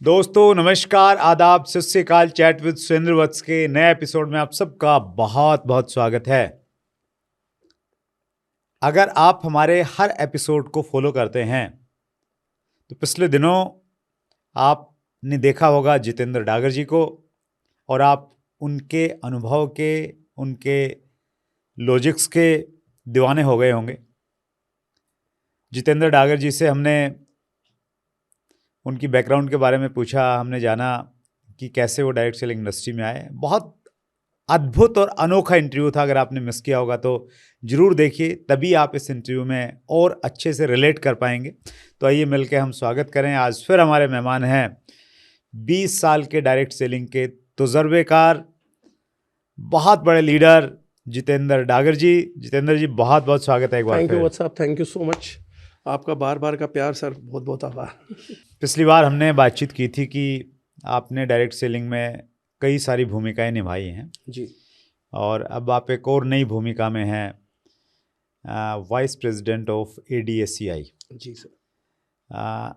दोस्तों नमस्कार, आदाब, सत श्री अकाल। चैट विद सुरेंद्र वत्स के नए एपिसोड में आप सबका बहुत बहुत स्वागत है। अगर आप हमारे हर एपिसोड को फॉलो करते हैं तो पिछले दिनों आपने देखा होगा जितेंद्र डागर जी को, और आप उनके अनुभव के, उनके लॉजिक्स के दीवाने हो गए होंगे। जितेंद्र डागर जी से हमने उनकी बैकग्राउंड के बारे में पूछा, हमने जाना कि कैसे वो डायरेक्ट सेलिंग इंडस्ट्री में आए। बहुत अद्भुत और अनोखा इंटरव्यू था। अगर आपने मिस किया होगा तो ज़रूर देखिए, तभी आप इस इंटरव्यू में और अच्छे से रिलेट कर पाएंगे। तो आइए मिलकर हम स्वागत करें। आज फिर हमारे मेहमान हैं 20 साल के डायरेक्ट सेलिंग के तजुर्बेकार, बहुत बड़े लीडर जितेंद्र डागर जी। जितेंद्र जी, बहुत बहुत स्वागत है एक बार। Thank you what's up, thank you so much. आपका बार बार का प्यार सर, बहुत बहुत आभार। पिछली बार हमने बातचीत की थी कि आपने डायरेक्ट सेलिंग में कई सारी भूमिकाएं निभाई हैं जी, और अब आप एक और नई भूमिका में हैं, वाइस प्रेसिडेंट ऑफ ADSCI। जी सर।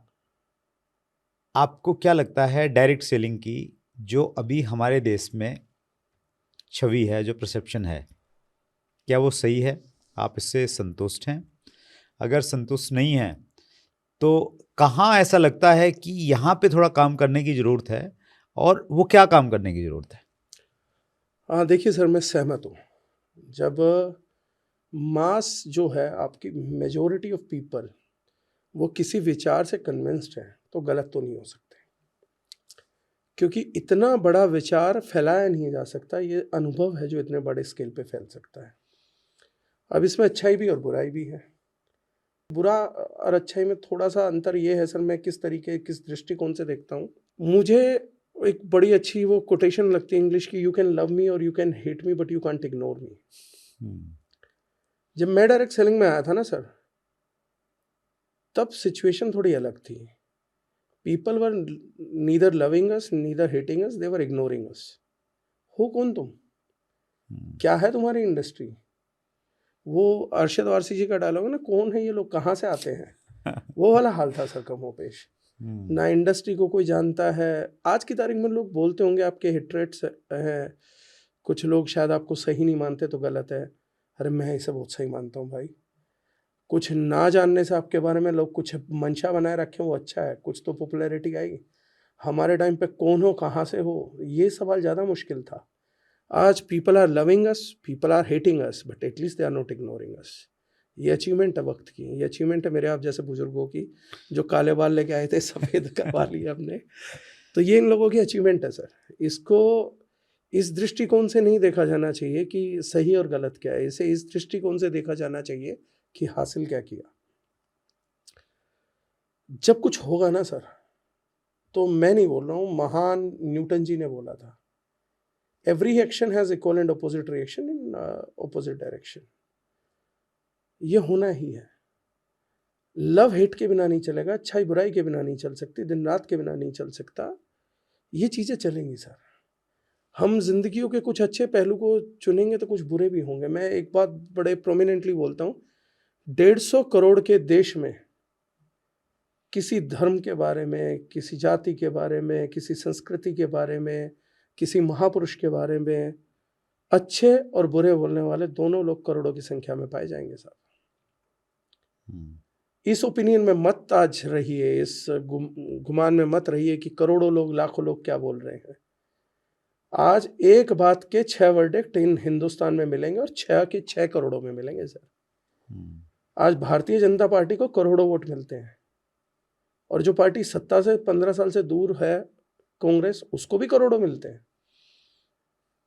आपको क्या लगता है डायरेक्ट सेलिंग की जो अभी हमारे देश में छवि है, जो परसेप्शन है, क्या वो सही है? आप इससे संतुष्ट हैं? अगर संतुष्ट नहीं हैं तो कहाँ ऐसा लगता है कि यहाँ पे थोड़ा काम करने की ज़रूरत है, और वो क्या काम करने की ज़रूरत है? हाँ देखिए सर, मैं सहमत हूँ। जब मास जो है, आपकी मेजोरिटी ऑफ पीपल, वो किसी विचार से कन्विंस्ड है तो गलत तो नहीं हो सकते, क्योंकि इतना बड़ा विचार फैलाया नहीं जा सकता। ये अनुभव है जो इतने बड़े स्केल पे फैल सकता है। अब इसमें अच्छाई भी और बुराई भी है। बुरा और अच्छाई में थोड़ा सा अंतर ये है सर, मैं किस तरीके, किस दृष्टिकोण से देखता हूँ। मुझे एक बड़ी अच्छी वो कोटेशन लगती है इंग्लिश की, यू कैन लव मी और you can hate me but you can't ignore me. जब मैं डायरेक्ट सेलिंग में आया था ना सर, तब सिचुएशन थोड़ी अलग थी। People were neither loving us neither hating us, they were ignoring us. हो कौन तुम, क्या है तुम्हारी इंडस्ट्री? वो अरशद वारसी जी का डायलॉग है ना, कौन है ये लोग, कहाँ से आते हैं। वो वाला हाल था सर कमोपेश। ना इंडस्ट्री को कोई जानता है। आज की तारीख में लोग बोलते होंगे आपके हिट रेट्स हैं, कुछ लोग शायद आपको सही नहीं मानते तो गलत है। अरे मैं इसे बहुत सही मानता हूँ भाई। कुछ ना जानने से आपके बारे में लोग कुछ मंशा बनाए रखें, वो अच्छा है। कुछ तो पॉपुलैरिटी आई। हमारे टाइम पे कौन हो, कहाँ से हो, ये सवाल ज़्यादा मुश्किल था। आज people are loving us, people are hating us, but at least they are not ignoring us. ये अचीवमेंट है वक्त की, ये अचीवमेंट है मेरे आप जैसे बुजुर्गों की, जो काले बाल लेके आए थे सफ़ेद करवा लिया हमने। तो ये इन लोगों की अचीवमेंट है सर। इसको इस दृष्टिकोण से नहीं देखा जाना चाहिए कि सही और गलत क्या है। इसे इस दृष्टिकोण से देखा जाना चाहिए कि हासिल क्या किया। जब कुछ होगा ना सर, तो मैं नहीं बोल रहा हूँ, महान न्यूटन जी ने बोला था, every action has equal and opposite reaction in opposite direction. ये होना ही है। लव हेट के बिना नहीं चलेगा, अच्छाई बुराई के बिना नहीं चल सकती, दिन रात के बिना नहीं चल सकता। ये चीज़ें चलेंगी सर। हम जिंदगियों के कुछ अच्छे पहलू को चुनेंगे तो कुछ बुरे भी होंगे। मैं एक बात बड़े प्रोमिनेंटली बोलता हूँ, 150 करोड़ के देश में किसी धर्म के बारे में, किसी जाति के बारे में, किसी संस्कृति के बारे में, किसी महापुरुष के बारे में अच्छे और बुरे बोलने वाले दोनों लोग करोड़ों की संख्या में पाए जाएंगे साहब। इस ओपिनियन में मत आज रहिए, इस गुमान में मत रहिए कि करोड़ों लोग, लाखों लोग क्या बोल रहे हैं। आज एक बात के 6 वर्डिक्ट इन हिंदुस्तान में मिलेंगे और 6 के 6 करोड़ों में मिलेंगे सर। आज भारतीय जनता पार्टी को करोड़ों वोट मिलते हैं, और जो पार्टी सत्ता से 15 साल से दूर है, कांग्रेस, उसको भी करोड़ों मिलते हैं।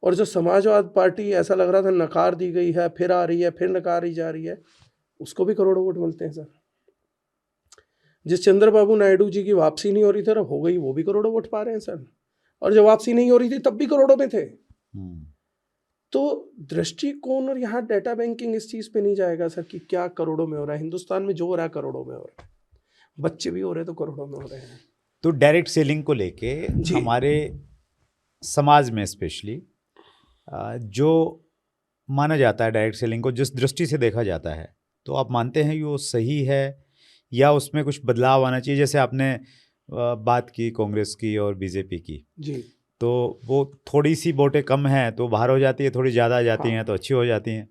और जो समाजवाद पार्टी ऐसा लग रहा था नकार दी गई है, फिर आ रही है, फिर नकारी जा रही है, उसको भी करोड़ों वोट मिलते हैं सर। जिस चंद्रबाबू नायडू जी की वापसी नहीं हो रही थी, हो गई, वो भी करोड़ों वोट पा रहे हैं सर। और जब वापसी नहीं हो रही थी तब भी करोड़ों में थे। तो दृष्टिकोण और यहाँ डेटा बैंकिंग इस चीज पे नहीं जाएगा सर कि क्या करोड़ों में हो रहा है। हिंदुस्तान में जो हो रहा है करोड़ों में हो रहा है, बच्चे भी हो रहे तो करोड़ों में हो रहे हैं। तो डायरेक्ट सेलिंग को लेके हमारे समाज में स्पेशली जो माना जाता है, डायरेक्ट सेलिंग को जिस दृष्टि से देखा जाता है, तो आप मानते हैं कि वो सही है या उसमें कुछ बदलाव आना चाहिए? जैसे आपने बात की कांग्रेस की और बीजेपी की, जी तो वो थोड़ी सी वोटें कम हैं तो बाहर हो जाती है, थोड़ी ज़्यादा आ जाती हाँ हैं तो अच्छी हो जाती हैं।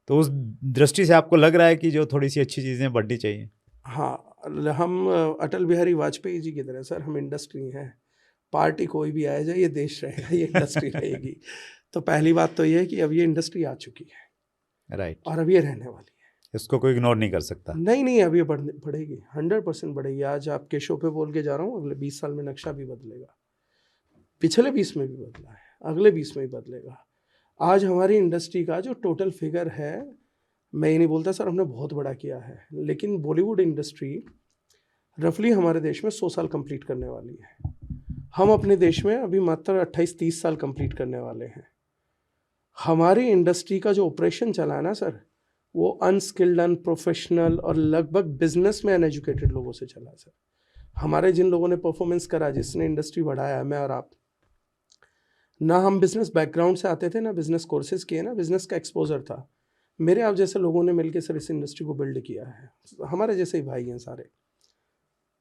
तो उस दृष्टि से आपको लग रहा है कि जो थोड़ी सी अच्छी चीज़ें बढ़नी चाहिए। हाँ, हम अटल बिहारी वाजपेयी जी की तरह सर, हम इंडस्ट्री हैं। पार्टी कोई भी आए जाए, ये देश रहेगा, ये इंडस्ट्री रहेगी। तो पहली बात तो ये है कि अब ये इंडस्ट्री आ चुकी है राइट, और अब ये रहने वाली है। इसको कोई इग्नोर नहीं कर सकता। नहीं नहीं, अब ये बढ़ेगी, 100% बढ़ेगी। आज आपके शो पे बोल के जा रहा हूँ, अगले 20 साल में नक्शा भी बदलेगा। पिछले 20 में भी बदला है, अगले 20 में भी बदलेगा। आज हमारी इंडस्ट्री का जो टोटल फिगर है, मैं ये नहीं बोलता सर हमने बहुत बड़ा किया है, लेकिन बॉलीवुड इंडस्ट्री रफली हमारे देश में 100 साल कंप्लीट करने वाली है। हम अपने देश में अभी मात्र 28-30 साल कंप्लीट करने वाले हैं। हमारी इंडस्ट्री का जो ऑपरेशन चला है ना सर, वो अनस्किल्ड, अनप्रोफेशनल और लगभग बिजनेस में अनएजुकेटेड लोगों से चला है सर। हमारे जिन लोगों ने परफॉर्मेंस करा, जिसने इंडस्ट्री बढ़ाया, मैं और आप, ना हम बिजनेस बैकग्राउंड से आते थे, ना बिजनेस कोर्सेज किए, ना बिजनेस का एक्सपोजर था। मेरे आप जैसे लोगों ने मिलकर सर इस इंडस्ट्री को बिल्ड किया है, हमारे जैसे ही भाई हैं सारे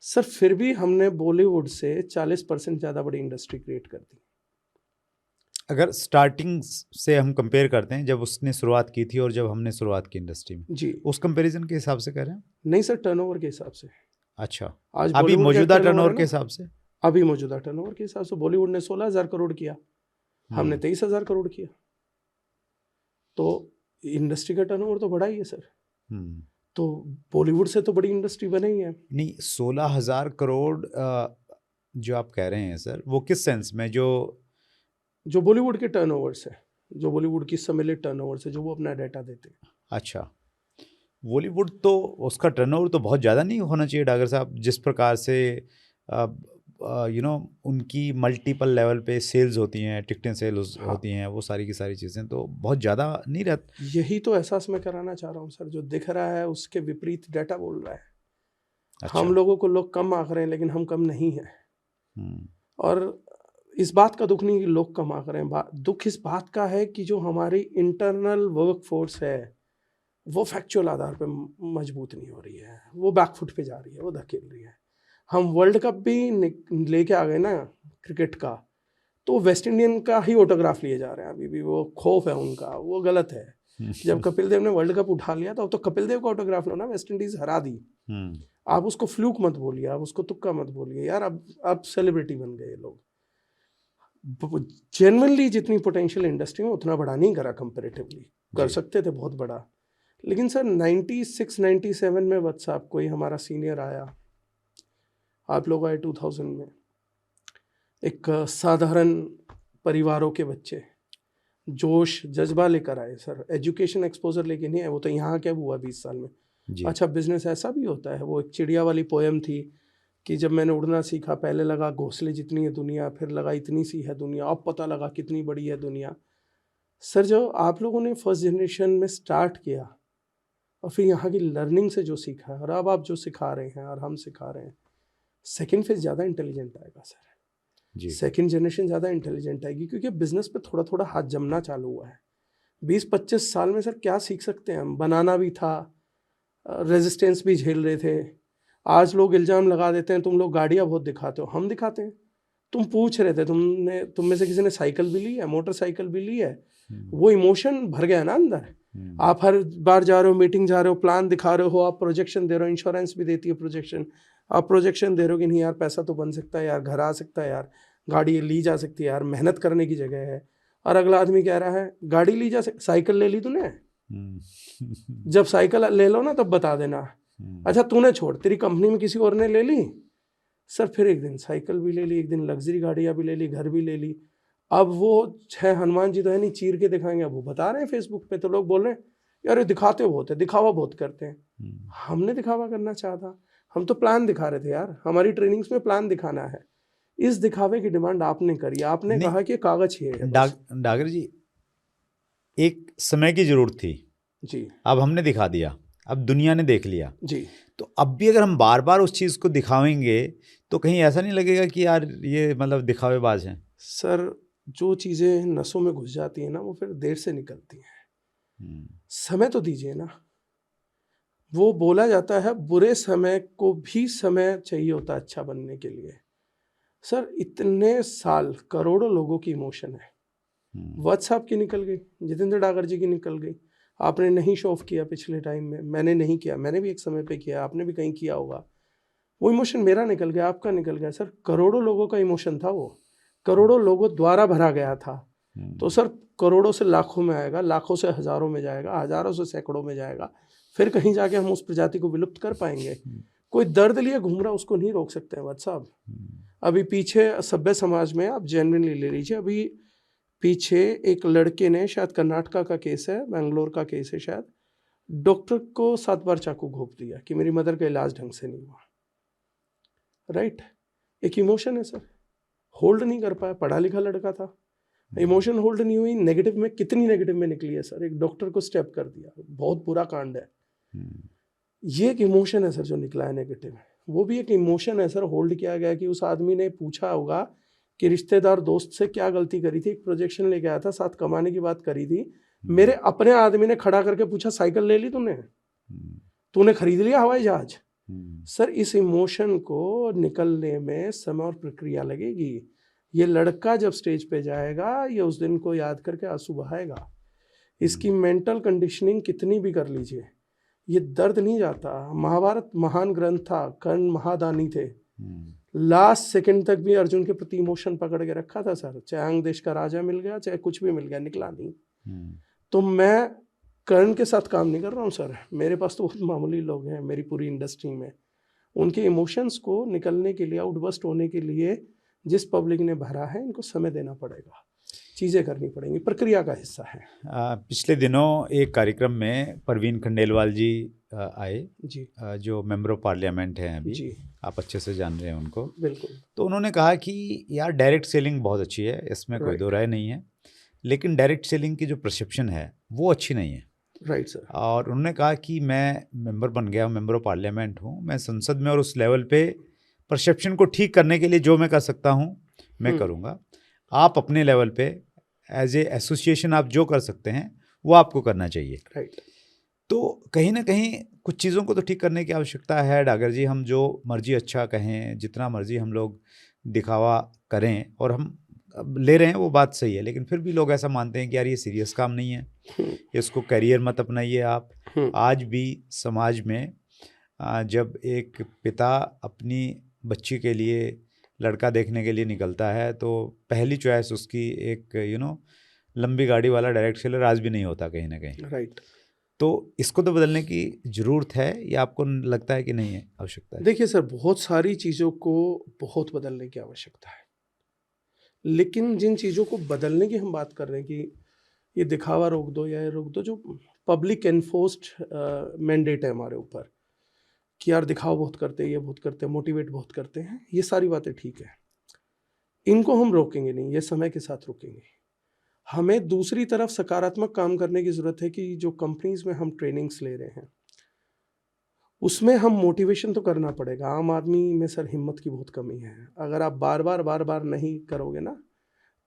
सर। फिर भी हमने बॉलीवुड से 40% ज़्यादा बड़ी इंडस्ट्री क्रिएट कर दी। अगर स्टार्टिंग से हम कंपेयर करते हैं, जब उसने शुरुआत की थी और जब हमने शुरुआत की इंडस्ट्री में, जी उस कंपैरिजन के हिसाब से कह रहे हैं? नहीं सर, टर्नओवर के हिसाब से। अच्छा, आज अभी बॉलीवुड का मौजूदा टर्नओवर टर्नओवर है के ना, हिसाब से? अभी मौजूदा टर्नओवर के हिसाब से बॉलीवुड ने 16,000 करोड़ किया, हमने 23,000 करोड़ किया। तो इंडस्ट्री का टर्नओवर तो बड़ा ही है सर। तो बॉलीवुड से तो बड़ी इंडस्ट्री बनी ही है। नहीं, 16,000 करोड़ जो आप कह रहे हैं सर, वो किस सेंस में? जो बॉलीवुड के टर्नओवर से, जो बॉलीवुड की सम्मिलित टर्नओवर से, जो वो अपना डाटा देते हैं। अच्छा, बॉलीवुड तो उसका टर्नओवर तो बहुत ज़्यादा नहीं होना चाहिए डागर साहब, जिस प्रकार से उनकी मल्टीपल लेवल पे सेल्स होती हैं, टिकटें सेल्स हाँ, होती हैं, वो सारी की सारी चीज़ें तो बहुत ज़्यादा नहीं रहती। यही तो एहसास मैं कराना चाह रहा हूँ सर। जो दिख रहा है उसके विपरीत डाटा बोल रहा है। अच्छा। हम लोगों को लोग कम आंक रहे हैं, लेकिन हम कम नहीं हैं। हम्म, और इस बात का दुख नहीं कि लोग कम आंक रहे हैं, दुख इस बात का है कि जो हमारी इंटरनल वर्क फोर्स है, वो फैक्चुअल आधार पे मजबूत नहीं हो रही है, वो बैकफुट पे जा रही है, वो धकेल रही है। हम वर्ल्ड कप भी लेके आ गए ना क्रिकेट का, तो वेस्ट इंडियन का ही ऑटोग्राफ लिए जा रहे हैं अभी भी। वो खौफ है उनका, वो गलत है। जब कपिल देव ने वर्ल्ड कप उठा लिया तो अब तो कपिल देव का ऑटोग्राफ लो ना, वेस्ट इंडीज हरा दी। आप उसको फ्लूक मत बोलिए, आप उसको तुक्का मत बोलिए यार। अब सेलिब्रिटी बन गए लोग। जेन्युइनली जितनी पोटेंशियल इंडस्ट्री में, उतना बड़ा नहीं करा कंपेरेटिवली। कर सकते थे बहुत बड़ा, लेकिन सर 96-97 में वत्स साहब कोई हमारा सीनियर आया, आप लोग आए 2000 में, एक साधारण परिवारों के बच्चे जोश जज्बा लेकर आए सर। एजुकेशन एक्सपोजर लेके नहीं आए, वो तो यहाँ क्या हुआ 20 साल में। अच्छा, बिजनेस ऐसा भी होता है। वो एक चिड़िया वाली पोएम थी कि जब मैंने उड़ना सीखा, पहले लगा घोंसले जितनी है दुनिया, फिर लगा इतनी सी है दुनिया, अब पता लगा कितनी बड़ी है दुनिया। सर, जो आप लोगों ने फर्स्ट जनरेशन में स्टार्ट किया और फिर यहाँ की लर्निंग से जो सीखा है, और अब आप जो सिखा रहे हैं और हम सिखा रहे हैं, सेकेंड फेज ज़्यादा इंटेलिजेंट आएगा सर। सेकेंड जनरेशन ज़्यादा इंटेलिजेंट आएगी, क्योंकि बिजनेस पे थोड़ा थोड़ा हाथ जमना चालू हुआ है। 20-25 साल में सर क्या सीख सकते हैं हम? बनाना भी था, रेजिस्टेंस भी झेल रहे थे। आज लोग इल्ज़ाम लगा देते हैं तुम लोग गाड़ियाँ बहुत दिखाते हो। हम दिखाते हैं? तुम पूछ रहे थे, तुम में से किसी ने साइकिल भी ली है, मोटरसाइकिल भी ली है? वो इमोशन भर गया ना अंदर। आप हर बार जा रहे हो, मीटिंग जा रहे हो, प्लान दिखा रहे हो, आप प्रोजेक्शन दे रहे हो, इंश्योरेंस भी देती है प्रोजेक्शन। आप प्रोजेक्शन दे रहे हो कि नहीं यार, पैसा तो बन सकता है यार, घर आ सकता है यार, गाड़ी ली जा सकती है यार, मेहनत करने की जगह है। और अगला आदमी कह रहा है गाड़ी ली जा सकती, साइकिल ले ली तूने? जब साइकिल ले लो ना तब बता देना। अच्छा तूने छोड़, तेरी कंपनी में किसी और ने ले ली सर। फिर एक दिन साइकिल भी ले ली, एक दिन लग्जरी गाड़ियाँ भी ले ली, घर भी ले ली। अब वो 6 हनुमान जी तो है नहीं, चीर के दिखाएंगे। अब वो बता रहे हैं फेसबुक पे, तो लोग बोल रहे हैं यार ये दिखाते बहुत है, दिखावा बहुत करते हैं। हमने दिखावा करना चाहा था? हम तो प्लान दिखा रहे थे यार। हमारी ट्रेनिंग्स में प्लान दिखाना है। इस दिखावे की डिमांड आपने करी, आपने कहा कि कागज ही है। डागर जी, एक समय की जरूरत थी जी, अब हमने दिखा दिया, अब दुनिया ने देख लिया जी। तो अब भी अगर हम बार बार उस चीज़ को दिखावेंगे तो कहीं ऐसा नहीं लगेगा कि यार ये मतलब दिखावेबाज हैं? सर, जो चीज़ें नसों में घुस जाती हैं ना, वो फिर देर से निकलती हैं। समय तो दीजिए ना। वो बोला जाता है बुरे समय को भी समय चाहिए होता है अच्छा बनने के लिए। सर इतने साल करोड़ों लोगों की इमोशन है। वत्स आपकी निकल गई, जितेंद्र डागर जी की निकल गई, आपने नहीं शो ऑफ किया पिछले टाइम में, मैंने नहीं किया, मैंने भी एक समय पे किया, आपने भी कहीं किया होगा, वो इमोशन मेरा निकल गया, आपका निकल गया। सर करोड़ों लोगों का इमोशन था, वो करोड़ों लोगों द्वारा भरा गया था। तो सर करोड़ों से लाखों में आएगा, लाखों से हजारों में जाएगा, हजारों से सैकड़ों में जाएगा, फिर कहीं जाके हम उस प्रजाति को विलुप्त कर पाएंगे। कोई दर्द लिए घूम रहा उसको नहीं रोक सकते हैं वत्स साहब। अभी पीछे सभ्य समाज में आप जेन्युइनली ले लीजिए, अभी पीछे एक लड़के ने, शायद कर्नाटका का केस है, बेंगलोर का केस है शायद, डॉक्टर को 7 बार चाकू घोंप दिया कि मेरी मदर का इलाज ढंग से नहीं हुआ। राइट, एक इमोशन है सर, होल्ड नहीं कर पाया, पढ़ा लिखा लड़का था, इमोशन होल्ड नहीं हुई, नेगेटिव में कितनी नेगेटिव में निकली है सर, एक डॉक्टर को स्टेप कर दिया, बहुत बुरा कांड है। ये एक इमोशन है सर जो निकला है नेगेटिव, वो भी एक इमोशन है सर, होल्ड किया गया कि उस आदमी ने पूछा होगा कि रिश्तेदार दोस्त से क्या गलती करी थी, एक प्रोजेक्शन लेके आया था, साथ कमाने की बात करी थी, मेरे अपने आदमी ने खड़ा करके पूछा साइकिल ले ली तूने खरीद लिया हवाई जहाज। सर इस इमोशन को निकलने में समय और प्रक्रिया लगेगी। ये लड़का जब स्टेज पे जाएगा, ये उस दिन को याद करके आंसू बहाएगा। इसकी मेंटल कंडीशनिंग कितनी भी कर लीजिए, ये दर्द नहीं जाता। महाभारत महान ग्रंथ था, कर्ण महादानी थे, लास्ट सेकंड तक भी अर्जुन के प्रति इमोशन पकड़ के रखा था सर, चाहे अंग देश का राजा मिल गया, चाहे कुछ भी मिल गया, निकला नहीं। तो मैं कर्ण के साथ काम नहीं कर रहा हूँ सर, मेरे पास तो बहुत मामूली लोग हैं मेरी पूरी इंडस्ट्री में, उनके इमोशंस को निकलने के लिए, आउटबर्स्ट होने के लिए जिस पब्लिक ने भरा है, इनको समय देना पड़ेगा, चीज़ें करनी पड़ेंगी, प्रक्रिया का हिस्सा है। पिछले दिनों एक कार्यक्रम में परवीन खंडेलवाल जी आए जी, जो मेंबर ऑफ पार्लियामेंट हैं अभी जी, आप अच्छे से जान रहे हैं उनको। बिल्कुल। तो उन्होंने कहा कि यार डायरेक्ट सेलिंग बहुत अच्छी है, इसमें कोई दो राय नहीं है, लेकिन डायरेक्ट सेलिंग की जो परसेप्शन है वो अच्छी नहीं है। Right sir. और उन्होंने कहा कि मैं मेंबर बन गया, मेंबर ऑफ पार्लियामेंट हूँ, मैं संसद में और उस लेवल पे परसेप्शन को ठीक करने के लिए जो मैं कर सकता हूँ मैं करूँगा। आप अपने लेवल पे एज ए एसोसिएशन आप जो कर सकते हैं वो आपको करना चाहिए। राइट। तो कहीं ना कहीं कुछ चीज़ों को तो ठीक करने की आवश्यकता है डागर जी। हम जो मर्जी अच्छा कहें, जितना मर्जी हम लोग दिखावा करें, और हम अब ले रहे हैं वो बात सही है, लेकिन फिर भी लोग ऐसा मानते हैं कि यार ये सीरियस काम नहीं है, इसको करियर मत अपनाइए आप। आज भी समाज में जब एक पिता अपनी बच्ची के लिए लड़का देखने के लिए निकलता है तो पहली चॉइस उसकी एक लंबी गाड़ी वाला डायरेक्ट सेलर आज भी नहीं होता कहीं ना कहीं। राइट। तो इसको तो बदलने की ज़रूरत है, या आपको लगता है कि नहीं है आवश्यकता है? देखिए सर, बहुत सारी चीज़ों को बहुत बदलने की आवश्यकता है, लेकिन जिन चीज़ों को बदलने की हम बात कर रहे हैं कि ये दिखावा रोक दो या ये रोक दो, जो पब्लिक एनफोर्स्ड मैंडेट है हमारे ऊपर कि यार दिखावा बहुत करते हैं, ये बहुत करते हैं, मोटिवेट बहुत करते हैं, ये सारी बातें ठीक है, इनको हम रोकेंगे नहीं, ये समय के साथ रोकेंगे। हमें दूसरी तरफ सकारात्मक काम करने की ज़रूरत है कि जो कंपनीज में हम ट्रेनिंग्स ले रहे हैं उसमें हम मोटिवेशन तो करना पड़ेगा। आम आदमी में सर हिम्मत की बहुत कमी है, अगर आप बार बार नहीं करोगे ना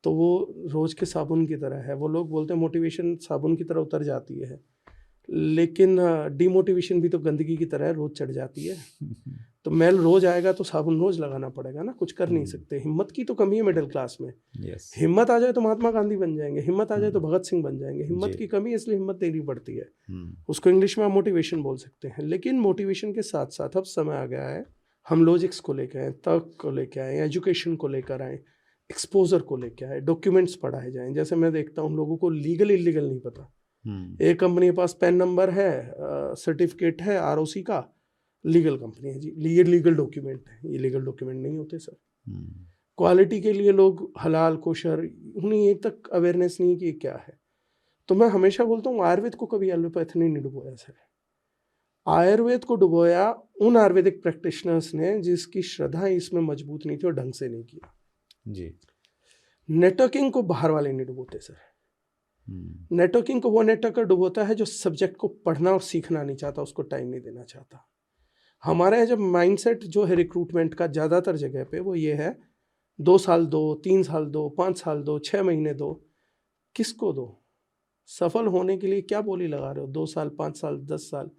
तो वो रोज़ के साबुन की तरह है। वो लोग बोलते हैं मोटिवेशन साबुन की तरह उतर जाती है, लेकिन डिमोटिवेशन भी तो गंदगी की तरह रोज़ चढ़ जाती है। तो मैल रोज़ आएगा तो साबुन रोज़ लगाना पड़ेगा ना, कुछ कर नहीं सकते। हिम्मत की तो कमी है मिडिल क्लास में। हिम्मत आ जाए तो महात्मा गांधी बन जाएंगे, हिम्मत आ जाए तो भगत सिंह बन जाएंगे। हिम्मत की कमी है, इसलिए हिम्मत देनी पड़ती है। उसको इंग्लिश में आप मोटिवेशन बोल सकते हैं, लेकिन मोटिवेशन के साथ साथ अब समय आ गया है हम लॉजिक्स को लेकर आए, तर्क को लेकर आए, एजुकेशन को लेकर आए, एक्सपोजर को लेकर आए, डॉक्यूमेंट्स पढ़ाए जाएं। जैसे मैं देखता हूँ लोगों को लीगल इलीगल नहीं पता। एक कंपनी के पास पैन नंबर है, सर्टिफिकेट है ROC का, लीगल कंपनी है जी, ये लीगल डॉक्यूमेंट है, ये लीगल डॉक्यूमेंट नहीं होते सर। क्वालिटी के लिए लोग हलाल कोशर, उन्हें एक तक अवेयरनेस नहीं है कि ये क्या है। तो मैं हमेशा बोलता हूँ आयुर्वेद को कभी एलोपैथी ने नहीं डुबोया सर। आयुर्वेद को डुबोया उन आयुर्वेदिक प्रैक्टिशनर्स ने जिसकी श्रद्धा इसमें मजबूत नहीं थी और ढंग से नहीं किया जी। नेटवर्किंग को बाहर वाले नहीं डुबोते सर। नेटवर्किंग को वो नेटवर्कर डुबोता है जो सब्जेक्ट को पढ़ना और सीखना नहीं चाहता, उसको टाइम नहीं देना चाहता। हमारे यहाँ जब माइंडसेट जो है रिक्रूटमेंट का ज़्यादातर जगह पे वो ये है 2 साल दो, 3 साल दो, 5 साल दो, 6 महीने दो। किसको दो? सफल होने के लिए क्या बोली लगा रहे हो? 2 साल, 5 साल, 10 साल?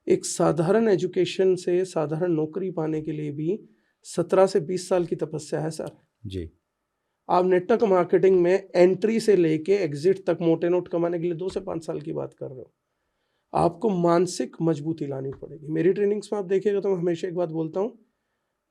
एक साधारण एजुकेशन से साधारण नौकरी पाने के लिए भी 17 से 20 साल की तपस्या है सर। जी। आप नेटवर्क मार्केटिंग में एंट्री से लेके एग्जिट तक मोटे नोट कमाने के लिए 2 से 5 साल की बात कर रहे हो। आपको मानसिक मजबूती लानी पड़ेगी। मेरी ट्रेनिंग्स में आप देखिएगा तो मैं हमेशा एक बात बोलता हूँ,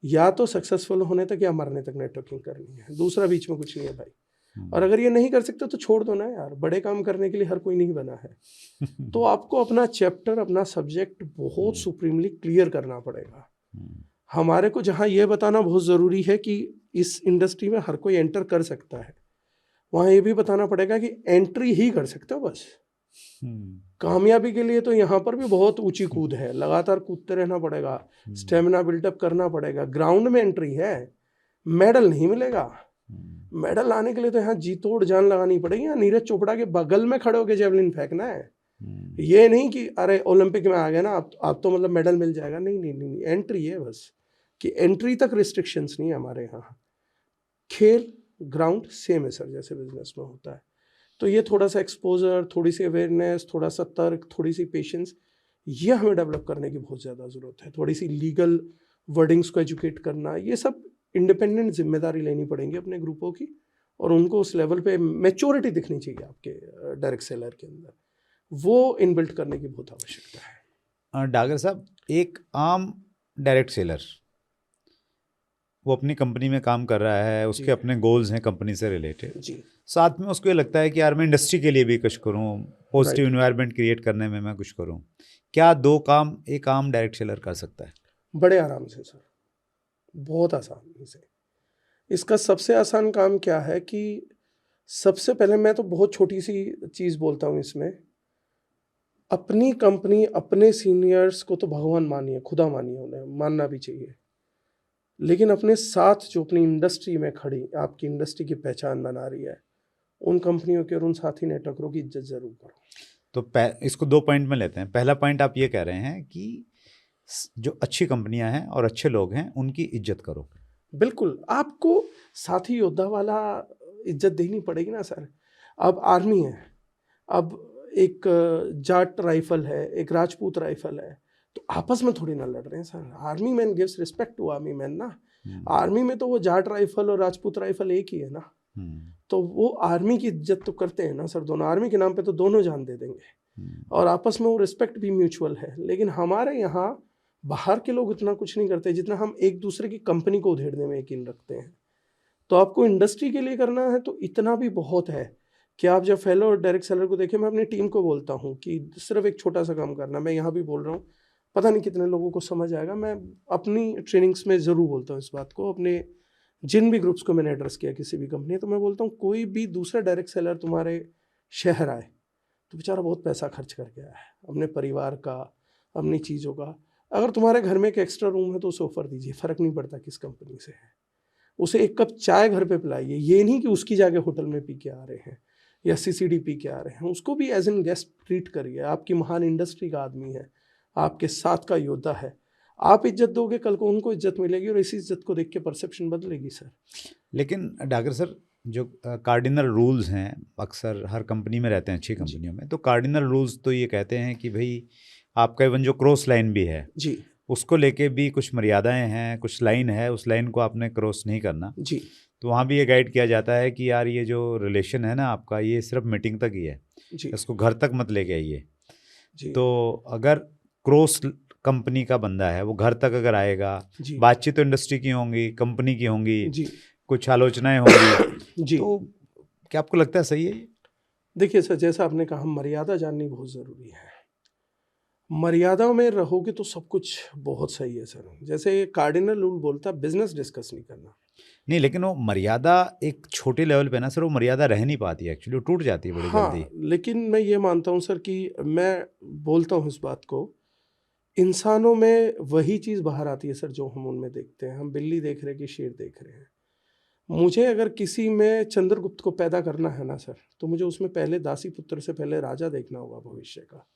या तो सक्सेसफुल होने तक या मरने तक नेटवर्किंग करनी है, दूसरा बीच में कुछ नहीं है भाई। और अगर ये नहीं कर सकते तो छोड़ दो ना यार, बड़े काम करने के लिए हर कोई नहीं बना है। तो आपको अपना चैप्टर, अपना सब्जेक्ट बहुत सुप्रीमली क्लियर करना पड़ेगा। हमारे को जहाँ ये बताना बहुत ज़रूरी है कि इस इंडस्ट्री में हर कोई एंटर कर सकता है, वहाँ ये भी बताना पड़ेगा कि एंट्री ही कर सकते हो बस। कामयाबी के लिए तो यहाँ पर भी बहुत ऊंची कूद है, लगातार कूदते रहना पड़ेगा, स्टेमिना बिल्डअप करना पड़ेगा। ग्राउंड में एंट्री है, मेडल नहीं मिलेगा। मेडल लाने के लिए तो यहाँ जी तोड़ जान लगानी पड़ेगी। यहाँ नीरज चोपड़ा के बगल में खड़े होकर जेवलिन फेंकना है। ये नहीं कि अरे ओलंपिक में आ गए ना आप तो मतलब मेडल मिल जाएगा। नहीं नहीं नहीं, एंट्री है बस, कि एंट्री तक रिस्ट्रिक्शंस नहीं है हमारे यहाँ। खेल ग्राउंड सेम है सर, जैसे बिजनेस में होता है। तो ये थोड़ा सा एक्सपोजर, थोड़ी सी अवेयरनेस, थोड़ा सा तर्क, थोड़ी सी पेशेंस, ये हमें डेवलप करने की बहुत ज़्यादा ज़रूरत है। थोड़ी सी लीगल वर्डिंग्स को एजुकेट करना, ये सब इंडिपेंडेंट जिम्मेदारी लेनी पड़ेंगी अपने ग्रुपों की, और उनको उस लेवल पे मैच्योरिटी दिखनी चाहिए आपके डायरेक्ट सेलर के अंदर, वो इनबिल्ट करने की बहुत आवश्यकता है। डागर साहब, एक आम डायरेक्ट सेलर वो अपनी कंपनी में काम कर रहा है, उसके अपने गोल्स हैं कंपनी से रिलेटेड जी, साथ में उसको ये लगता है कि यार मैं इंडस्ट्री के लिए भी कुछ करूं, पॉजिटिव इन्वायरमेंट क्रिएट करने में मैं कुछ करूं, क्या 2 काम एक आम डायरेक्ट सेलर कर सकता है? बड़े आराम से सर, बहुत आसानी से। इसका सबसे आसान काम क्या है कि सबसे पहले, मैं तो बहुत छोटी सी चीज़ बोलता हूँ इसमें, अपनी कंपनी, अपने सीनियर्स को तो भगवान मानिए, खुदा मानिए, उन्हें मानना भी चाहिए, लेकिन अपने साथ जो अपनी इंडस्ट्री में खड़ी, आपकी इंडस्ट्री की पहचान बना रही है, उन कंपनियों के और उन साथी नेटवर्करों की इज्जत जरूर करो। तो इसको 2 पॉइंट में लेते हैं। पहला पॉइंट आप ये कह रहे हैं कि जो अच्छी कंपनियां हैं और अच्छे लोग हैं उनकी इज्जत करो। बिल्कुल, आपको साथी योद्धा वाला इज्जत देनी पड़ेगी ना सर। अब आर्मी है, अब एक जाट राइफल है, एक राजपूत राइफल है, तो आपस में थोड़ी ना लड़ रहे हैं sir. Army man gives respect to army man ना। आर्मी में तो वो जाट राइफल और राजपूत राइफल एक ही है ना, तो वो आर्मी की इज्जत तो करते हैं ना सर दोनों। आर्मी के नाम पे तो दोनों जान दे देंगे, और आपस में वो रिस्पेक्ट भी म्यूचुअल है। लेकिन हमारे यहाँ बाहर के लोग इतना कुछ नहीं करते जितना हम एक दूसरे की कंपनी को उधेड़ने में यकीन रखते हैं। तो आपको इंडस्ट्री के लिए करना है तो इतना भी बहुत है कि आप जब फेलो और डायरेक्ट सेलर को देखें, मैं अपनी टीम को बोलता हूँ कि सिर्फ एक छोटा सा काम करना। मैं यहाँ भी बोल रहा हूँ, पता नहीं कितने लोगों को समझ आएगा, मैं अपनी ट्रेनिंग्स में ज़रूर बोलता हूँ इस बात को। अपने जिन भी ग्रुप्स को मैंने एड्रेस किया किसी भी कंपनी, तो मैं बोलता हूँ कोई भी दूसरा डायरेक्ट सेलर तुम्हारे शहर आए तो बेचारा बहुत पैसा खर्च करके आया है, अपने परिवार का, अपनी चीज़ों का। अगर तुम्हारे घर में एक एक्स्ट्रा रूम है तो उसे ऑफर दीजिए, फ़र्क नहीं पड़ता किस कंपनी से है। उसे एक कप चाय घर पे पिलाइए, ये नहीं कि उसकी जगह होटल में पी के आ रहे हैं या सीसीडी पी के आ रहे हैं। उसको भी एज एन गेस्ट ट्रीट करिए। आपकी महान इंडस्ट्री का आदमी है, आपके साथ का योद्धा है, आप इज्जत दोगे, कल को उनको इज्जत मिलेगी, और इसी इज्जत को देख के परसेप्शन बदलेगी सर। लेकिन डागर सर, जो कार्डिनल रूल्स हैं अक्सर हर कंपनी में रहते हैं, अच्छी कंपनियों में, तो कार्डिनल रूल्स तो ये कहते हैं कि भाई आपका इवन जो क्रॉस लाइन भी है जी, उसको लेके भी कुछ मर्यादाएं हैं, कुछ लाइन है, उस लाइन को आपने क्रॉस नहीं करना। जी, तो वहाँ भी ये गाइड किया जाता है कि यार ये जो रिलेशन है ना आपका, ये सिर्फ मीटिंग तक ही है, जी, इसको घर तक मत लेके आइए। जी, तो अगर क्रॉस कंपनी का बंदा है, वो घर तक अगर आएगा, जी, बातचीत तो इंडस्ट्री की होंगी, कंपनी की होंगी, जी, कुछ आलोचनाएं होंगी, जी। तो क्या आपको लगता है सही है ये? देखिए सर, जैसा आपने कहा, मर्यादा जाननी बहुत ज़रूरी है। मर्यादा में रहोगे तो सब कुछ बहुत सही है सर। जैसे कार्डिनल रूल बोलता है, बिजनेस डिस्कस नहीं करना। नहीं, लेकिन वो मर्यादा एक छोटे लेवल पे ना सर, वो मर्यादा रह नहीं पाती है, एक्चुअली वो टूट जाती है बड़ी जल्दी। हाँ, लेकिन मैं ये मानता हूँ सर कि मैं बोलता हूँ इस बात को, इंसानों में वही चीज़ बाहर आती है सर जो हम उनमें देखते हैं। हम बिल्ली देख रहे हैं कि शेर देख रहे हैं। मुझे अगर किसी में चंद्रगुप्त को पैदा करना है ना सर, तो मुझे उसमें पहले दासी पुत्र से पहले राजा देखना होगा भविष्य का।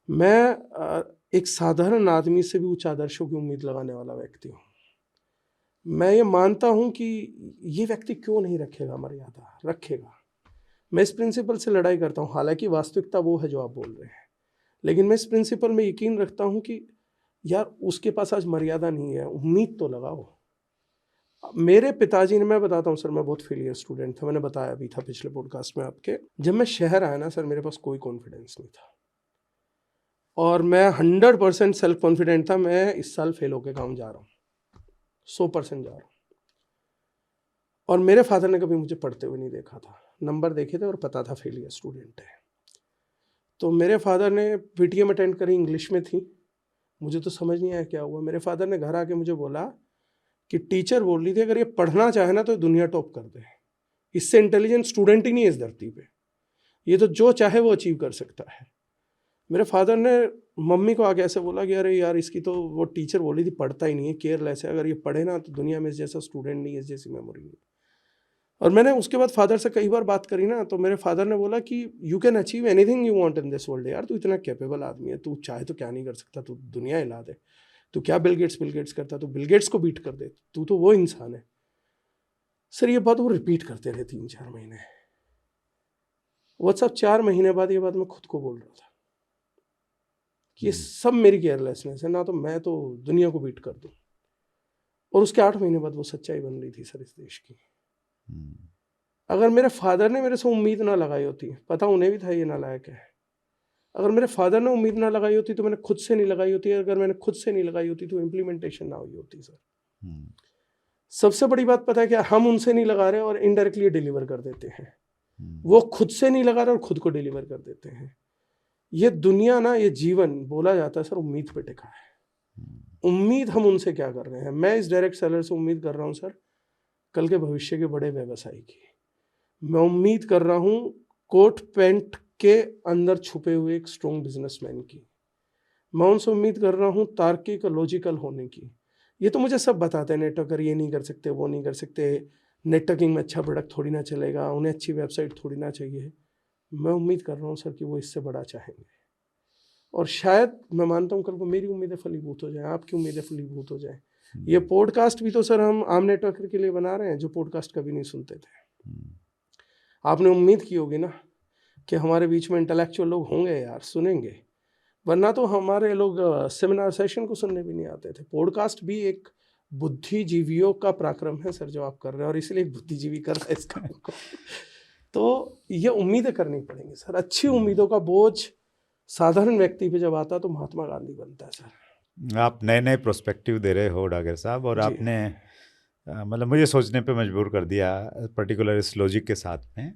मैं एक साधारण आदमी से भी उच्च आदर्शों की उम्मीद लगाने वाला व्यक्ति हूँ। मैं ये मानता हूँ कि ये व्यक्ति क्यों नहीं रखेगा मर्यादा, रखेगा। मैं इस प्रिंसिपल से लड़ाई करता हूँ, हालांकि वास्तविकता वो है जो आप बोल रहे हैं, लेकिन मैं इस प्रिंसिपल में यकीन रखता हूँ कि यार उसके पास आज मर्यादा नहीं है, उम्मीद तो लगाओ। मेरे पिताजी ने, मैं बताता हूँ सर, मैं बहुत फेलियर स्टूडेंट था, मैंने बताया भी था पिछले पॉडकास्ट में आपके। जब मैं शहर आया ना सर, मेरे पास कोई कॉन्फिडेंस नहीं था और मैं 100% सेल्फ कॉन्फिडेंट था, मैं इस साल फेल होके गाँव जा रहा हूँ, 100% जा रहा हूँ। और मेरे फादर ने कभी मुझे पढ़ते हुए नहीं देखा था, नंबर देखे थे और पता था फेलियर स्टूडेंट है। तो मेरे फादर ने पीटीएम अटेंड करी, इंग्लिश में थी, मुझे तो समझ नहीं आया क्या हुआ। मेरे फादर ने घर आके मुझे बोला कि टीचर बोल रही थी अगर ये पढ़ना चाहे ना तो दुनिया टॉप कर दे, इससे इंटेलिजेंट स्टूडेंट ही नहीं है इस धरती पे, ये तो जो चाहे वो अचीव कर सकता है। मेरे फादर ने मम्मी को आके ऐसे बोला कि अरे यार इसकी तो वो टीचर बोली थी पढ़ता ही नहीं है, केयरलेस है, अगर ये पढ़े ना तो दुनिया में इस जैसा स्टूडेंट नहीं है, इस जैसी मेमोरी नहीं। और मैंने उसके बाद फादर से कई बार बात करी ना, तो मेरे फादर ने बोला कि you can achieve anything you want in this world, यार तू इतना कैपेबल आदमी है, तू चाहे तो क्या नहीं कर सकता, तू दुनिया हिला दे, तू क्या बिल गेट्स करता, तू बिल गेट्स को बीट कर दे, तू तो वो इंसान है। सर ये बात वो रिपीट करते रहे 3-4 महीने। वो सब 4 महीने बाद ये बात मैं खुद को बोल रहा था कि ये सब मेरी केयरलेसनेस है, ना तो मैं तो दुनिया को बीट कर दूं। और उसके 8 महीने बाद वो सच्चाई बन रही थी सर इस देश की। अगर मेरे फादर ने मेरे से उम्मीद ना लगाई होती, पता उन्हें भी था ये नालायक है, अगर मेरे फादर ने उम्मीद ना लगाई होती तो मैंने खुद से नहीं लगाई होती, अगर मैंने खुद से नहीं लगाई होती तो इम्प्लीमेंटेशन ना हुई होती सर। सबसे बड़ी बात पता है क्या, हम उनसे नहीं लगा रहे और इनडायरेक्टली डिलीवर कर देते हैं, वो खुद से नहीं लगा रहे और खुद को डिलीवर कर देते हैं। ये दुनिया ना, ये जीवन बोला जाता है सर उम्मीद पे टिका है। उम्मीद हम उनसे क्या कर रहे हैं। मैं इस डायरेक्ट सेलर से उम्मीद कर रहा हूँ सर कल के भविष्य के बड़े व्यवसायी की। मैं उम्मीद कर रहा हूँ कोट पैंट के अंदर छुपे हुए एक स्ट्रॉन्ग बिजनेसमैन की। मैं उनसे उम्मीद कर रहा हूँ तार्किक और लॉजिकल होने की। ये तो मुझे सब बताते हैं, नेटवर्कर ये नहीं कर सकते, वो नहीं कर सकते, नेटवर्किंग में अच्छा प्रोडक्ट थोड़ी ना चलेगा, उन्हें अच्छी वेबसाइट थोड़ी ना चाहिए। मैं उम्मीद कर रहा हूँ सर कि वो इससे बड़ा चाहेंगे और शायद मैं मानता हूँ कल को मेरी उम्मीदें फलीभूत हो जाएं, आपकी उम्मीदें फलीभूत हो जाएं। ये पॉडकास्ट भी तो सर हम आम नेटवर्कर के लिए बना रहे हैं जो पॉडकास्ट कभी नहीं सुनते थे। आपने उम्मीद की होगी ना कि हमारे बीच में इंटेलेक्चुअल लोग होंगे यार, सुनेंगे, वरना तो हमारे लोग सेमिनार सेशन को सुनने भी नहीं आते थे। पॉडकास्ट भी एक बुद्धिजीवियों का पराक्रम है सर जो आप कर रहे हैं और इसलिए एक बुद्धिजीवी कर रहा है इस काम को। तो ये उम्मीदें करनी पड़ेंगी सर। अच्छी उम्मीदों का बोझ साधारण व्यक्ति पे जब आता है तो महात्मा गांधी बनता है सर। आप नए नए प्रोस्पेक्टिव दे रहे हो डागर साहब, और आपने मतलब मुझे सोचने पे मजबूर कर दिया, पर्टिकुलर इस लॉजिक के साथ में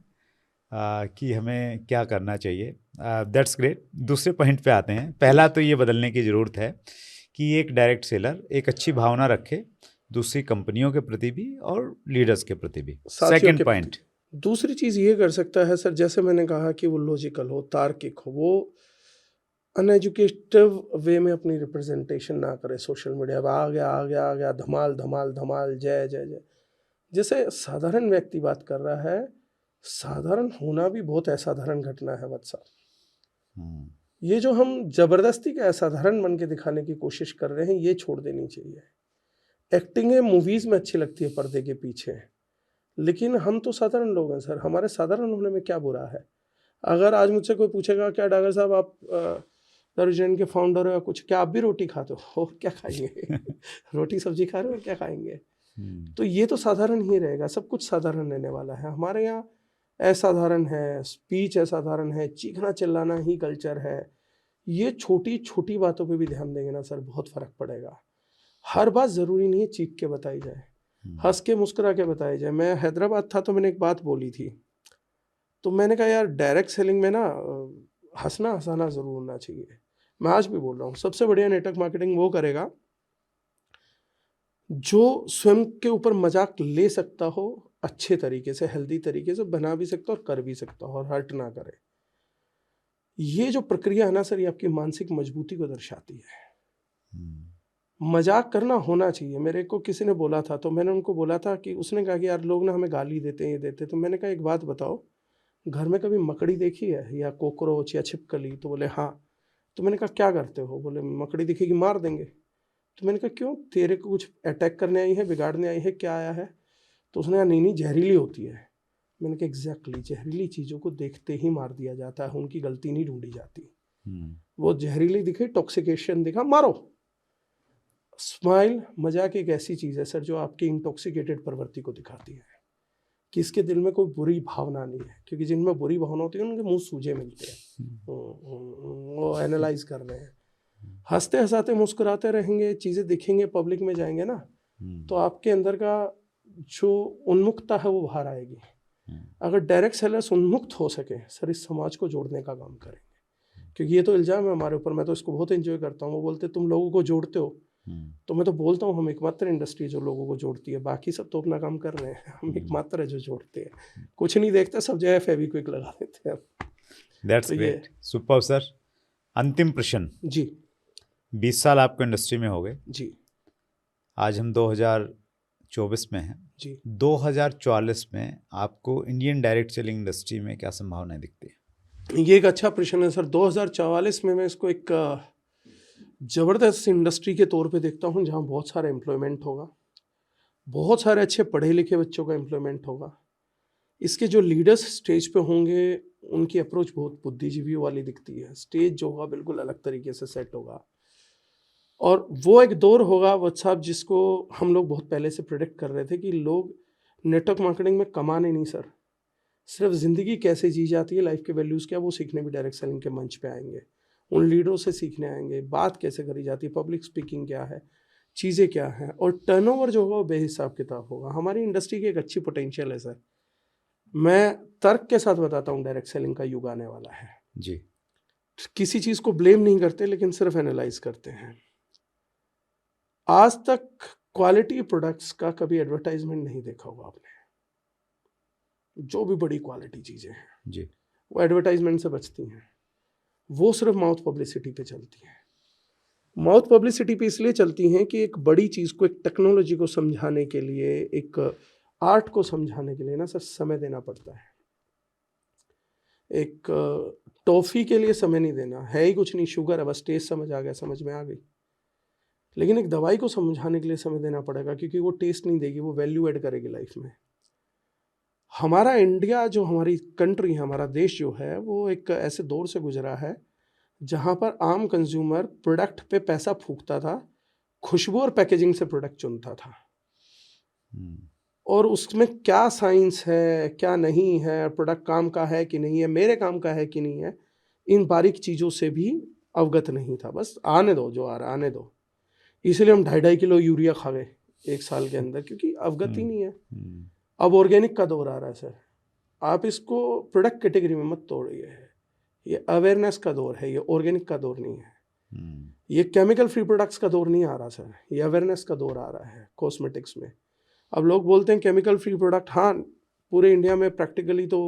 कि हमें क्या करना चाहिए। That's great. दूसरे पॉइंट पे आते हैं। पहला तो ये बदलने की ज़रूरत है कि एक डायरेक्ट सेलर एक अच्छी भावना रखे दूसरी कंपनियों के प्रति भी और लीडर्स के प्रति भी। सेकंड पॉइंट, दूसरी चीज़ ये कर सकता है सर, जैसे मैंने कहा कि वो लॉजिकल हो, तार्किक हो, वो अनएजुकेटिव वे में अपनी रिप्रेजेंटेशन ना करे सोशल मीडिया पर। आ गया धमाल धमाल धमाल, जय जय जय, जैसे साधारण व्यक्ति बात कर रहा है। साधारण होना भी बहुत असाधारण घटना है वत्सा। ये जो हम जबरदस्ती के असाधारण बन के दिखाने की कोशिश कर रहे हैं ये छोड़ देनी चाहिए। एक्टिंग मूवीज में अच्छी लगती है पर्दे के पीछे, लेकिन हम तो साधारण लोग हैं सर, हमारे साधारण होने में क्या बुरा है। अगर आज मुझसे कोई पूछेगा क्या डागर साहब आप दारूजन के फाउंडर हो या कुछ, क्या आप भी रोटी खाते हो? और क्या खाएंगे? रोटी सब्जी खा रहे हो और क्या खाएंगे? तो ये तो साधारण ही रहेगा, सब कुछ साधारण रहने वाला है। हमारे यहाँ असाधारण है, स्पीच असाधारण है, चीखना चिल्लाना ही कल्चर है। ये छोटी छोटी बातों पे भी ध्यान देंगे ना सर, बहुत फर्क पड़ेगा। हर बात ज़रूरी नहीं है चीख के बताई जाए, हंस के मुस्कुरा के बताई जाए। मैं हैदराबाद था तो मैंने एक बात बोली थी, तो मैंने कहा यार डायरेक्ट सेलिंग में ना हंसना हंसाना ज़रूर होना चाहिए। मैं आज भी बोल रहा हूँ सबसे बढ़िया नेटवर्क मार्केटिंग वो करेगा जो स्वयं के ऊपर मजाक ले सकता हो, अच्छे तरीके से, हेल्दी तरीके से बना भी सकता हो और कर भी सकता हो और हर्ट ना करे। ये जो प्रक्रिया है ना सर, ये आपकी मानसिक मजबूती को दर्शाती है। मजाक करना होना चाहिए। मेरे को किसी ने बोला था तो मैंने उनको बोला था कि उसने कहा कि यार लोग ना हमें गाली देते हैं, ये देते। तो मैंने कहा एक बात बताओ, घर में कभी मकड़ी देखी है या कॉकरोच या छिपकली? तो बोले हाँ। तो मैंने कहा क्या करते हो? बोले मकड़ी दिखेगी मार देंगे। तो मैंने कहा क्यों, तेरे को कुछ अटैक करने आई है, बिगाड़ने आई है, क्या आया है? तो उसने कहा नहीं जहरीली होती है। मैंने कहा एग्जैक्टली, जहरीली चीज़ों को देखते ही मार दिया जाता है, उनकी गलती नहीं ढूंढी जाती। वो जहरीली दिखे, टॉक्सिकेशन दिखा, मारो। स्माइल मजाक एक ऐसी चीज़ है सर जो आपकी इंटॉक्सिकेटेड प्रवृत्ति को दिखाती है कि इसके दिल में कोई बुरी भावना नहीं है, क्योंकि जिनमें बुरी भावना होती है उनके मुंह सूजे मिलते हैं, वो एनालाइज कर रहे हैं। हंसते हंसाते मुस्कुराते रहेंगे, चीज़ें दिखेंगे, पब्लिक में जाएंगे ना, तो आपके अंदर का जो उन्मुखता है वो बाहर आएगी। अगर डायरेक्ट सेलर्स उन्मुक्त हो सके सर, इस समाज को जोड़ने का काम करेंगे। क्योंकि ये तो इल्ज़ाम है हमारे ऊपर, मैं तो इसको बहुत एंजॉय करता हूँ। वो बोलते तुम लोगों को जोड़ते हो, तो मैं तो बोलता हूँ हम एकमात्र इंडस्ट्री जो लोगों को जोड़ती है, बाकी सब तो अपना काम कर रहे हैं, हम एकमात्र है जो जोड़ते हैं। कुछ नहीं देखते, सब जगह फेविक्विक लगा देते हैं। That's great, super sir. अंतिम प्रश्न जी। 20 साल आपको इंडस्ट्री में हो गए जी। आज हम 2024 में हैं जी। 2044 में आपको इंडियन डायरेक्ट सेलिंग इंडस्ट्री में क्या संभावनाएं दिखती है? ये एक अच्छा प्रश्न है सर। 2044 में मैं इसको एक ज़बरदस्त इंडस्ट्री के तौर पे देखता हूँ, जहाँ बहुत सारा एम्प्लॉयमेंट होगा, बहुत सारे अच्छे पढ़े लिखे बच्चों का एम्प्लॉयमेंट होगा। इसके जो लीडर्स स्टेज पे होंगे उनकी अप्रोच बहुत बुद्धिजीवी वाली दिखती है। स्टेज जो होगा बिल्कुल अलग तरीके से सेट होगा, और वो एक दौर होगा वत्स साहब जिसको हम लोग बहुत पहले से प्रेडिक्ट कर रहे थे कि लोग नेटवर्क मार्केटिंग में कमाने नहीं सर, सिर्फ ज़िंदगी कैसे जी जाती है, लाइफ के वैल्यूज़ क्या, वो सीखने भी डायरेक्ट सेलिंग के मंच पे आएंगे। उन लीडरों से सीखने आएंगे, बात कैसे करी जाती है, पब्लिक स्पीकिंग क्या है, चीज़ें क्या हैं, और टर्नओवर जो होगा वो बेहिसाब किताब होगा। हमारी इंडस्ट्री की एक अच्छी पोटेंशियल है सर। मैं तर्क के साथ बताता हूँ, डायरेक्ट सेलिंग का युग आने वाला है जी। किसी चीज़ को ब्लेम नहीं करते, लेकिन सिर्फ एनालाइज करते हैं। आज तक क्वालिटी प्रोडक्ट्स का कभी एडवर्टाइजमेंट नहीं देखा होगा आपने। जो भी बड़ी क्वालिटी चीज़ें हैं जी, वो एडवर्टाइजमेंट से बचती हैं, वो सिर्फ माउथ पब्लिसिटी पे चलती हैं। माउथ पब्लिसिटी पे इसलिए चलती हैं कि एक बड़ी चीज़ को, एक टेक्नोलॉजी को समझाने के लिए, एक आर्ट को समझाने के लिए ना सर समय देना पड़ता है। एक टॉफ़ी के लिए समय नहीं देना है ही कुछ नहीं, शुगर है बस, टेस्ट समझ आ गया, समझ में आ गई। लेकिन एक दवाई को समझाने के लिए समय देना पड़ेगा, क्योंकि वो टेस्ट नहीं देगी, वो वैल्यू ऐड करेगी लाइफ में। हमारा इंडिया जो हमारी कंट्री है, हमारा देश जो है, वो एक ऐसे दौर से गुजरा है जहाँ पर आम कंज्यूमर प्रोडक्ट पे पैसा फूकता था, खुशबू और पैकेजिंग से प्रोडक्ट चुनता था, और उसमें क्या साइंस है क्या नहीं है, प्रोडक्ट काम का है कि नहीं है, मेरे काम का है कि नहीं है, इन बारीक चीज़ों से भी अवगत नहीं था। बस आने दो, जो आ रहा आने दो। इसलिए हम 2.5 किलो यूरिया खा गए 1 साल के अंदर, क्योंकि अवगत ही नहीं है। अब ऑर्गेनिक का दौर आ रहा है सर, आप इसको प्रोडक्ट कैटेगरी में मत तोड़िए। ये अवेयरनेस का दौर है, ये ऑर्गेनिक का दौर नहीं है। ये केमिकल फ्री प्रोडक्ट्स का दौर नहीं आ रहा सर, ये अवेयरनेस का दौर आ रहा है कॉस्मेटिक्स में। अब लोग बोलते हैं केमिकल फ्री प्रोडक्ट, हाँ पूरे इंडिया में प्रैक्टिकली तो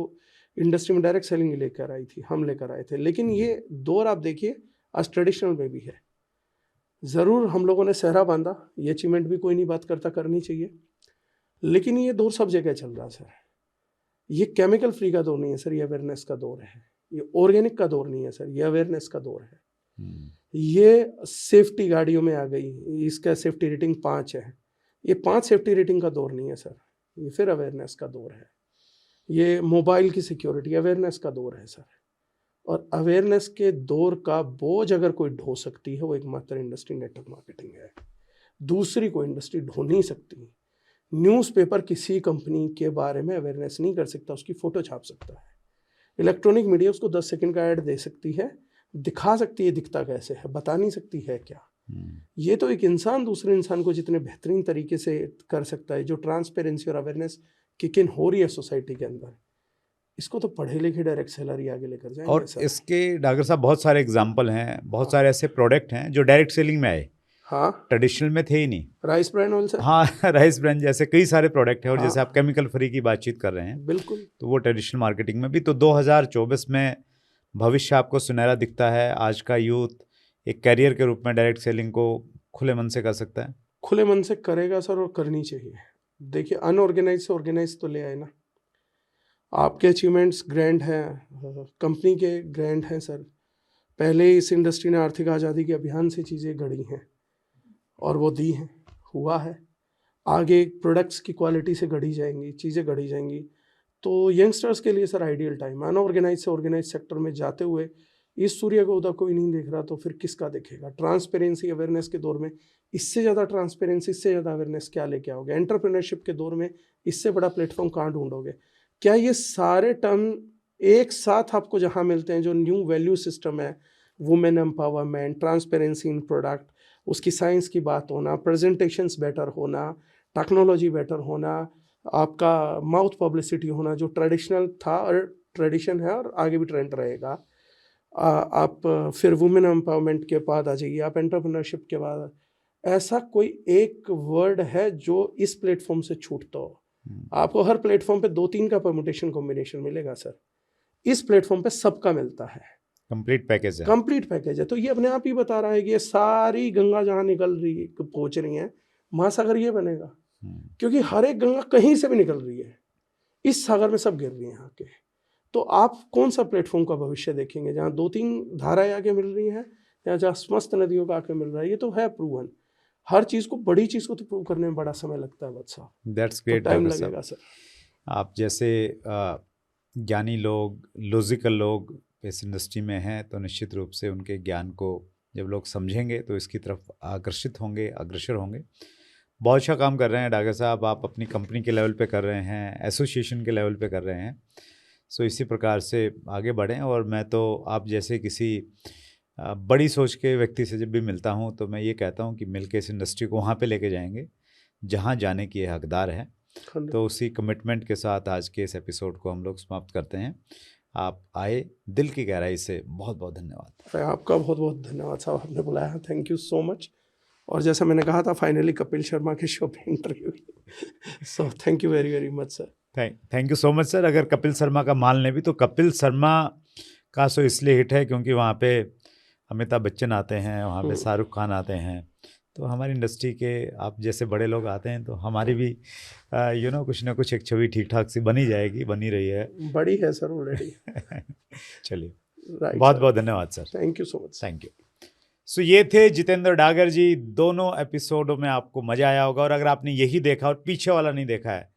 इंडस्ट्री में डायरेक्ट सेलिंग लेकर आई थी, हम लेकर आए थे। लेकिन ये दौर आप देखिए आज ट्रेडिशनल में भी है। ज़रूर हम लोगों ने सहरा बांधा, ये अचीवमेंट भी कोई नहीं बात करता, करनी चाहिए, लेकिन ये दौर सब जगह चल रहा है सर। ये केमिकल फ्री का दौर नहीं है सर, ये अवेयरनेस का दौर है। ये ऑर्गेनिक का दौर नहीं है सर, ये अवेयरनेस का दौर है। ये सेफ्टी गाड़ियों में आ गई, इसका सेफ्टी रेटिंग 5 है, ये 5 सेफ्टी रेटिंग का दौर नहीं है सर, ये फिर अवेयरनेस का दौर है। ये मोबाइल की सिक्योरिटी अवेयरनेस का दौर है सर, और अवेयरनेस के दौर का बोझ अगर कोई ढो सकती है वो एकमात्र इंडस्ट्री नेटवर्क मार्केटिंग है। दूसरी कोई इंडस्ट्री ढो नहीं सकती। न्यूज़पेपर किसी कंपनी के बारे में अवेयरनेस नहीं कर सकता, उसकी फ़ोटो छाप सकता है। इलेक्ट्रॉनिक मीडिया उसको 10 सेकंड का ऐड दे सकती है, दिखा सकती है दिखता कैसे है, बता नहीं सकती है क्या। ये तो एक इंसान दूसरे इंसान को जितने बेहतरीन तरीके से कर सकता है, जो ट्रांसपेरेंसी और अवेयरनेस किक इन हो रही है सोसाइटी के अंदर, इसको तो पढ़े लिखे डायरेक्ट सेलर ही आगे लेकर जाएंगे। और इसके डॉक्टर साहब बहुत सारे एग्जाम्पल हैं, बहुत सारे ऐसे प्रोडक्ट हैं जो डायरेक्ट सेलिंग में आए, हाँ ट्रेडिशनल में थे ही नहीं। राइस ब्रांड ऑयल सर, हाँ राइस ब्रांड जैसे कई सारे प्रोडक्ट हैं, और हाँ, जैसे आप केमिकल फ्री की बातचीत कर रहे हैं, बिल्कुल, तो वो ट्रेडिशनल मार्केटिंग में भी। तो 2024 में भविष्य आपको सुनहरा दिखता है? आज का यूथ एक कैरियर के रूप में डायरेक्ट सेलिंग को खुले मन से कर सकता है? खुले मन से करेगा सर, और करनी चाहिए। देखिए अनऑर्गेनाइज से ऑर्गेनाइज तो ले आए ना। आपके अचीवमेंट्स ग्रैंड हैं, कंपनी के ग्रैंड हैं सर। पहले इस इंडस्ट्री ने आर्थिक आज़ादी के अभियान से चीज़ें गढ़ी हैं और वो दी हैं, हुआ है। आगे प्रोडक्ट्स की क्वालिटी से गढ़ी जाएंगी, चीज़ें गढ़ी जाएंगी। तो यंगस्टर्स के लिए सर आइडियल टाइम है। अनऑर्गेनाइज से ऑर्गेनाइज सेक्टर में जाते हुए इस सूर्य को उधर कोई नहीं देख रहा तो फिर किसका देखेगा? ट्रांसपेरेंसी अवेयरनेस के दौर में इससे ज़्यादा ट्रांसपेरेंसी, इससे ज़्यादा अवेयरनेस क्या लेके आओगे? एंटरप्रेन्योरशिप के दौर में इससे बड़ा प्लेटफॉर्म कहाँ ढूंढोगे? क्या ये सारे टर्म एक साथ आपको जहाँ मिलते हैं, जो न्यू वैल्यू सिस्टम है, women empowerment, transparency in product, उसकी साइंस की बात होना, प्रेजेंटेशंस बेटर होना, टेक्नोलॉजी बेटर होना, आपका माउथ पब्लिसिटी होना जो ट्रेडिशनल था और ट्रेडिशन है और आगे भी ट्रेंड रहेगा, आप फिर वुमेन एम्पावरमेंट के बाद आ जाइए, आप एंटरप्रेन्योरशिप के बाद, ऐसा कोई एक वर्ड है जो इस प्लेटफॉर्म से छूटता हो? आपको हर प्लेटफॉर्म पे 2-3 का परमुटेशन कॉम्बिनेशन मिलेगा सर, इस प्लेटफॉर्म पे सबका मिलता है, कंप्लीट पैकेज है। कंप्लीट पैकेज है। तो ये अपने आप ही बता रहा है कि ये सारी गंगा जहाँ निकल रही पहुँच रही हैं, महासागर ये बनेगा, क्योंकि हर एक गंगा कहीं से भी निकल रही है, इस सागर में सब गिर रही है यहाँ के। तो आप कौन सा प्लेटफॉर्म का भविष्य देखेंगे जहाँ 2-3 धाराएं आके मिल रही हैं या जहाँ समस्त नदियों का आके मिल रहा है? ये तो है प्रूवन। हर चीज़ को, बड़ी चीज़ को तो प्रूव करने में बड़ा समय लगता है बच्चा, दैट्स तो ग्रेट। टाइम लगेगा सर। आप जैसे ज्ञानी लोग, लॉजिकल लोग इस इंडस्ट्री में हैं, तो निश्चित रूप से उनके ज्ञान को जब लोग समझेंगे तो इसकी तरफ आकर्षित होंगे, अग्रसर होंगे। बहुत अच्छा काम कर रहे हैं डागर साहब, आप अपनी कंपनी के लेवल पे कर रहे हैं, एसोसिएशन के लेवल पे कर रहे हैं। सो इसी प्रकार से आगे बढ़ें। और मैं तो आप जैसे किसी बड़ी सोच के व्यक्ति से जब भी मिलता हूं तो मैं ये कहता हूं कि मिलके इस इंडस्ट्री को वहां पे लेके जाएंगे जहां जाने की ये हकदार है। तो उसी कमिटमेंट के साथ आज के इस एपिसोड को हम लोग समाप्त करते हैं। आप आए, दिल की गहराई से बहुत बहुत धन्यवाद। आपका बहुत बहुत धन्यवाद साहब, आपने बुलाया, थैंक यू सो मच। और जैसा मैंने कहा था, फाइनली कपिल शर्मा के शो पे interview, so thank you very very much sir. Thank you so much sir. अगर कपिल शर्मा का मान लें भी तो कपिल शर्मा का शो इसलिए हिट है क्योंकि वहाँ पे अमिताभ बच्चन आते हैं, वहाँ पे शाहरुख खान आते हैं, तो हमारी इंडस्ट्री के आप जैसे बड़े लोग आते हैं तो हमारी भी कुछ ना कुछ एक छवि ठीक ठाक सी बनी जाएगी, बनी रही है, बड़ी है सर ऑलरेडी। चलिए, बहुत बहुत धन्यवाद sir, thank you so much. Thank you. So ये थे जितेंद्र डागर जी। दोनों एपिसोडों में आपको मज़ा आया होगा, और अगर आपने यही देखा और पीछे वाला नहीं देखा है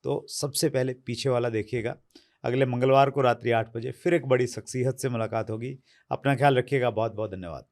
तो सबसे पहले पीछे वाला देखिएगा। अगले मंगलवार को रात्रि 8 बजे फिर एक बड़ी शख्सियत से मुलाकात होगी। अपना ख्याल रखिएगा। बहुत बहुत धन्यवाद।